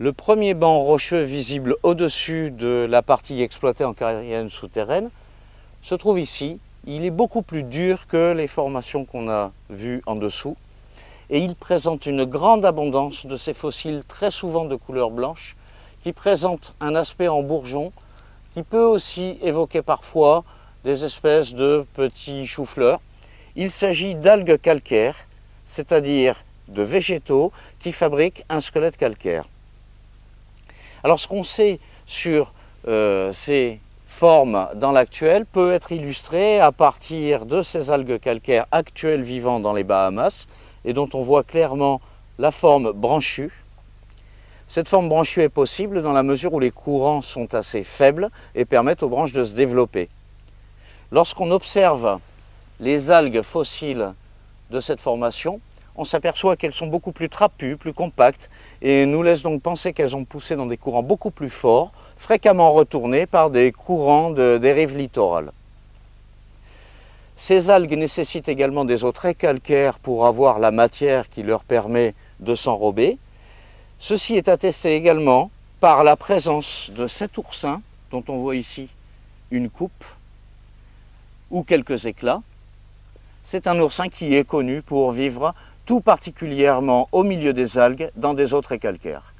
Le premier banc rocheux visible au-dessus de la partie exploitée en carrière souterraine se trouve ici. Il est beaucoup plus dur que les formations qu'on a vues en dessous et il présente une grande abondance de ces fossiles très souvent de couleur blanche qui présentent un aspect en bourgeon qui peut aussi évoquer parfois des espèces de petits choux-fleurs. Il s'agit d'algues calcaires, c'est-à-dire de végétaux qui fabriquent un squelette calcaire. Alors ce qu'on sait sur ces formes dans l'actuel peut être illustré à partir de ces algues calcaires actuelles vivant dans les Bahamas et dont on voit clairement la forme branchue. Cette forme branchue est possible dans la mesure où les courants sont assez faibles et permettent aux branches de se développer. Lorsqu'on observe les algues fossiles de cette formation, on s'aperçoit qu'elles sont beaucoup plus trapues, plus compactes, et nous laisse donc penser qu'elles ont poussé dans des courants beaucoup plus forts, fréquemment retournés par des courants des rives littorales. Ces algues nécessitent également des eaux très calcaires pour avoir la matière qui leur permet de s'enrober. Ceci est attesté également par la présence de cet oursin, dont on voit ici une coupe ou quelques éclats. C'est un oursin qui est connu pour vivre tout particulièrement au milieu des algues dans des eaux très calcaires.